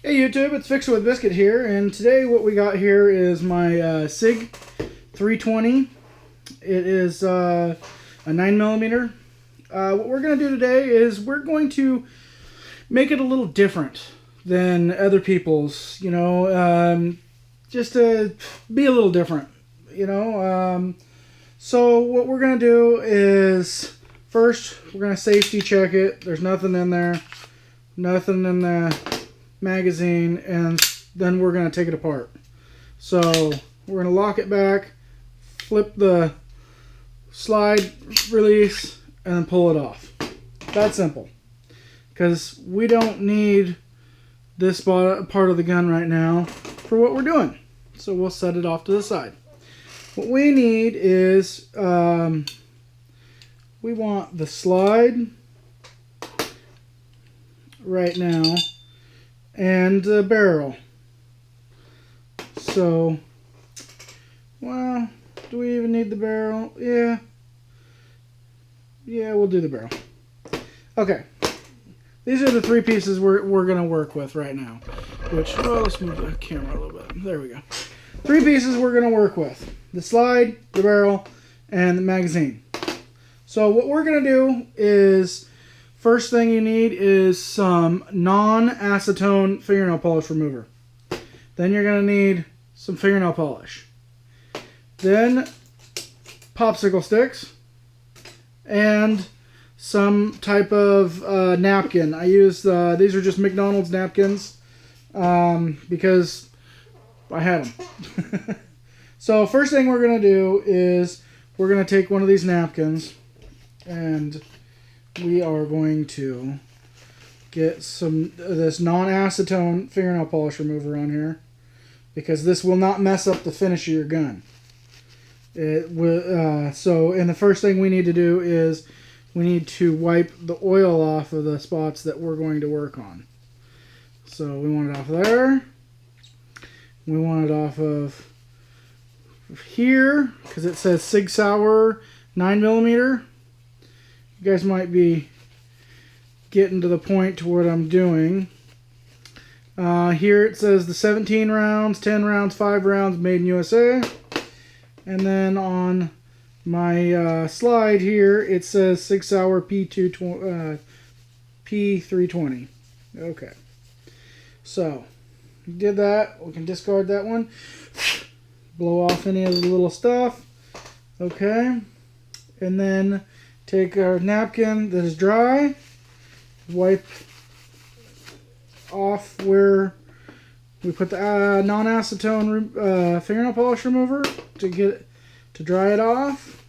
Hey YouTube, it's Fixer with Biscuit here, and today what we got here is my SIG 320. It is a 9mm. What we're going to do today is we're going to make it a little different than other people's, just to be a little different, So what we're going to do is first we're going to safety check it. There's nothing in there, nothing in the magazine, and then we're going to take it apart. So we're going to lock it back, flip the slide release, and then pull it off. That simple, because we don't need this part of the gun right now for what we're doing, so we'll set it off to the side. What we need is we want the slide right now and the barrel. So, well, do we even need the barrel? Yeah, we'll do the barrel. Okay, these are the three pieces we're gonna work with right now. Which, well, let's move the camera a little bit. There we go. Three pieces we're gonna work with: the slide, the barrel, and the magazine. So what we're gonna do is, first thing you need is some non-acetone fingernail polish remover. Then you're going to need some fingernail polish. Then popsicle sticks and some type of napkin. I use these are just McDonald's napkins because I had them. So first thing we're going to do is we're going to take one of these napkins and we are going to get some of this non-acetone fingernail polish remover on here, because this will not mess up the finish of your gun. It will, and the first thing we need to do is we need to wipe the oil off of the spots that we're going to work on. So we want it off there. We want it off of here because it says Sig Sauer 9mm. You guys might be getting to the point to what I'm doing. Here it says the 17 rounds, 10 rounds, 5 rounds, made in USA. And then on my slide here, it says Sig Sauer P320. Okay. So, we did that. We can discard that one. Blow off any of the little stuff. Okay. And then take our napkin that is dry, wipe off where we put the non-acetone fingernail polish remover to dry it off.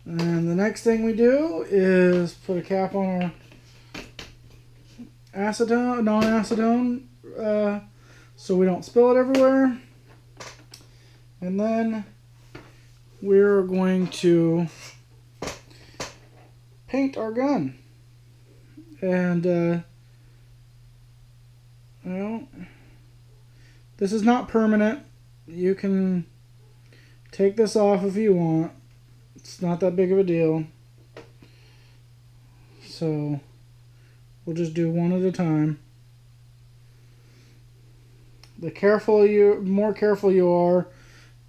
And the next thing we do is put a cap on our non-acetone so we don't spill it everywhere. And then we're going to paint our gun. And, this is not permanent. You can take this off if you want. It's not that big of a deal. So, we'll just do one at a time. The more careful you are,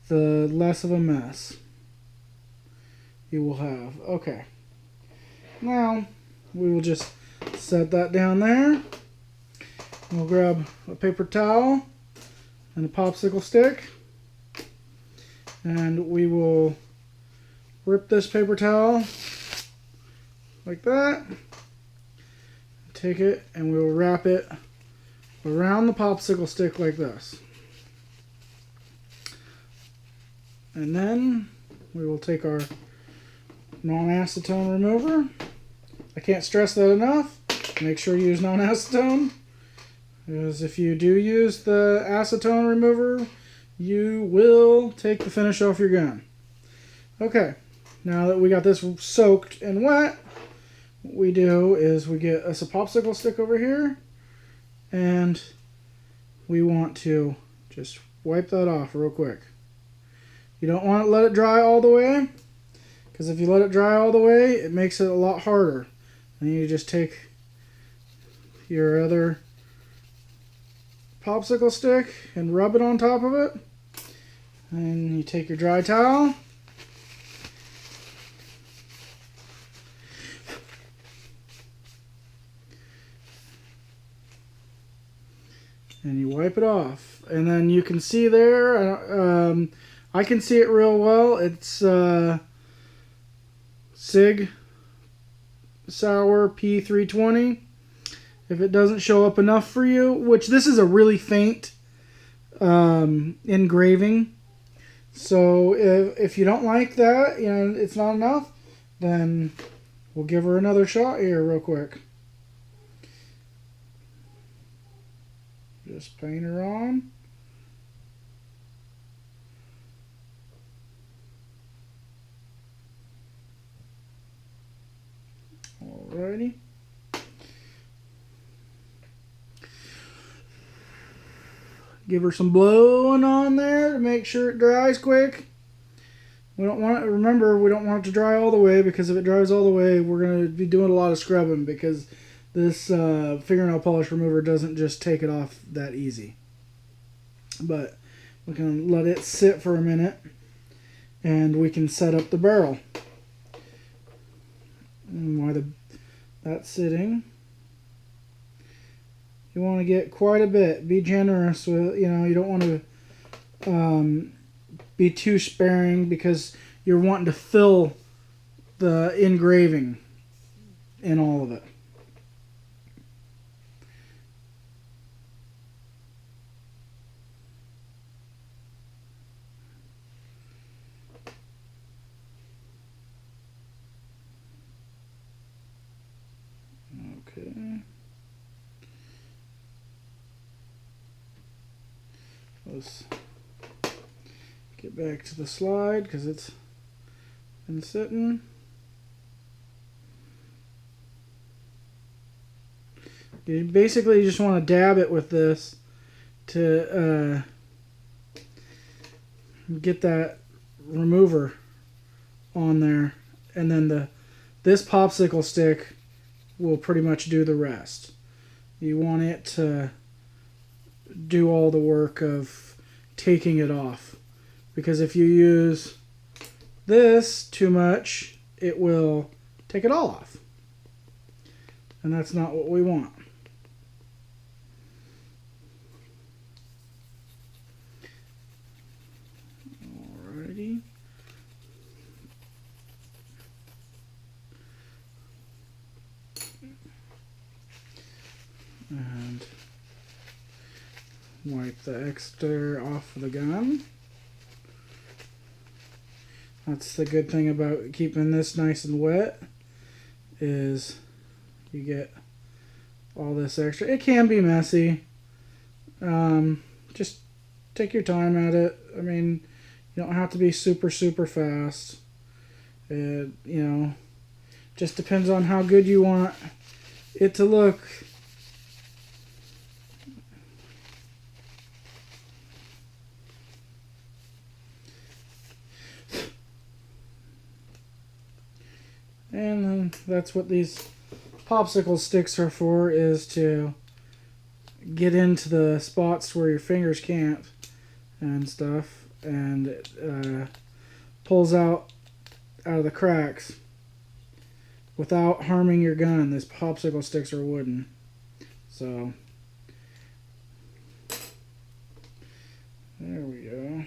the less of a mess you will have. Okay. Now, we will just set that down there. We'll grab a paper towel and a popsicle stick. And we will rip this paper towel like that. Take it and we will wrap it around the popsicle stick like this. And then we will take our non-acetone remover. I can't stress that enough. Make sure you use non-acetone, because if you do use the acetone remover, you will take the finish off your gun. Okay, now that we got this soaked and wet, what we do is we get us a popsicle stick over here, and we want to just wipe that off real quick. You don't want to let it dry all the way, because if you let it dry all the way, it makes it a lot harder. And you just take your other popsicle stick and rub it on top of it. And you take your dry towel. And you wipe it off. And then you can see there, I can see it real well. It's Sig Sauer P320. If it doesn't show up enough for you, which this is a really faint engraving. So if you don't like that, you know, it's not enough, then we'll give her another shot here real quick. Just paint her on. Alrighty. Give her some blowing on there to make sure it dries quick. We don't want it, remember, we don't want it to dry all the way, because if it dries all the way, we're going to be doing a lot of scrubbing, because this fingernail polish remover doesn't just take it off that easy. But we can let it sit for a minute, and we can set up the barrel. And while that's sitting, you want to get quite a bit. Be generous with, you know, you don't want to be too sparing, because you're wanting to fill the engraving in all of it. Okay. Let's get back to the slide because it's been sitting. You basically just want to dab it with this to get that remover on there, and then this popsicle stick will pretty much do the rest. You want it to do all the work of taking it off, because if you use this too much, it will take it all off, and that's not what we want. Alrighty. And wipe the extra off of the gun. That's the good thing about keeping this nice and wet, is you get all this extra. It can be messy. Just take your time at it. I mean, you don't have to be super fast. It, you know, just depends on how good you want it to look. And then that's what these popsicle sticks are for, is to get into the spots where your fingers can't and stuff, and it pulls out of the cracks without harming your gun. These popsicle sticks are wooden, so there we go.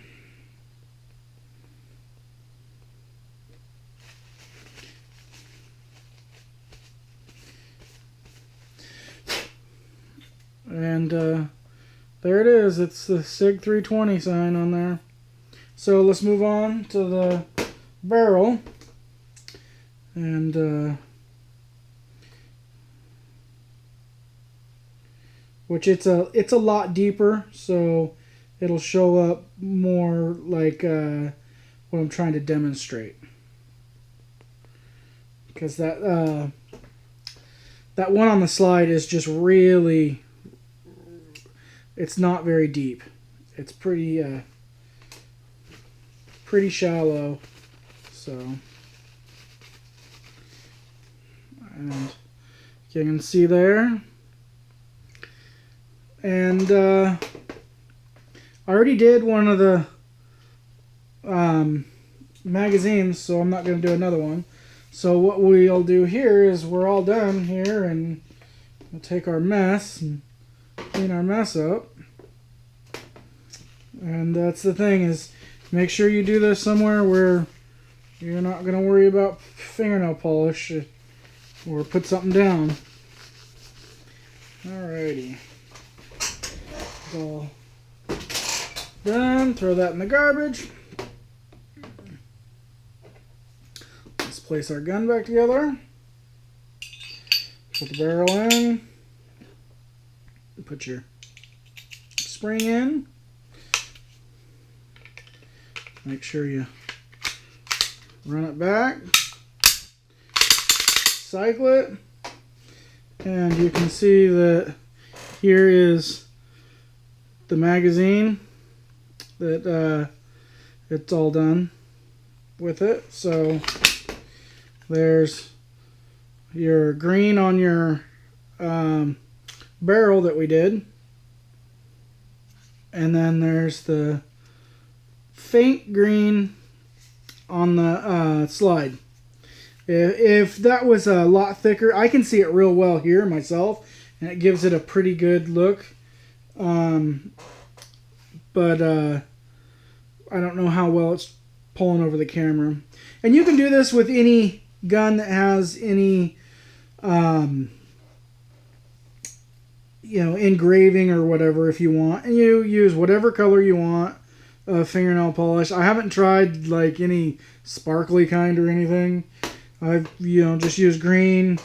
And there it is. It's the SIG 320 sign on there. So let's move on to the barrel. And which it's a lot deeper, so it'll show up more like what I'm trying to demonstrate. Because that one on the slide is just really, it's not very deep. It's pretty shallow. So, and you can see there, And I already did one of the magazines, so I'm not going to do another one. So what we'll do here is we're all done here, and we'll take our mess and clean our mess up. And that's the thing, is make sure you do this somewhere where you're not going to worry about fingernail polish or put something down. Alrighty. All done. Throw that in the garbage. Let's place our gun back together. Put the barrel in. Put your spring in. Make sure you run it back. Cycle it. And you can see that here is the magazine that it's all done with it. So there's your green on your barrel that we did, and then there's the faint green on the slide. If that was a lot thicker, I can see it real well here myself, and it gives it a pretty good look. But I don't know how well it's pulling over the camera. And you can do this with any gun that has any engraving or whatever if you want. And you use whatever color you want fingernail polish. I haven't tried like any sparkly kind or anything. I've just used green,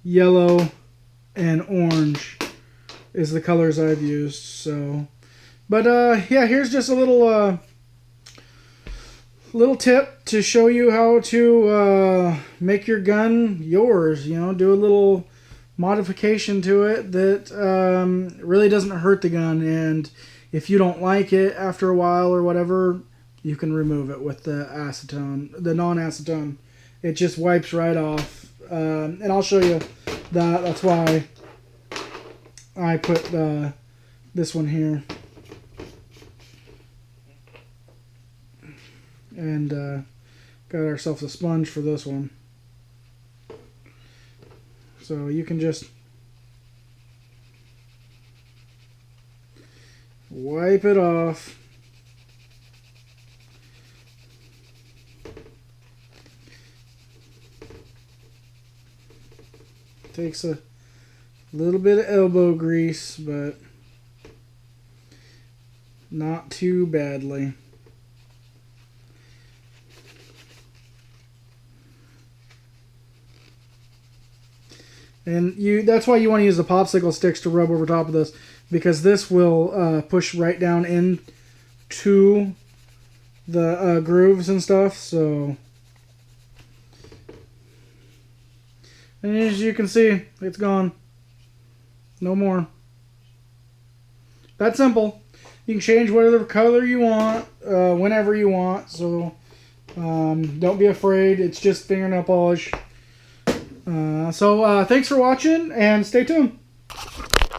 yellow, and orange is the colors I've used. So, but yeah, here's just a little tip to show you how to make your gun yours. Do a little modification to it that really doesn't hurt the gun, and if you don't like it after a while or whatever, you can remove it with the acetone, the non-acetone. It just wipes right off, and I'll show you that. That's why I put this one here, and got ourselves a sponge for this one. So you can just wipe it off. Takes a little bit of elbow grease, but not too badly. And that's why you want to use the popsicle sticks to rub over top of this, because this will push right down into the grooves and stuff. So, and as you can see, it's gone. No more. That's simple. You can change whatever color you want, whenever you want. So don't be afraid. It's just fingernail polish. So thanks for watching, and stay tuned.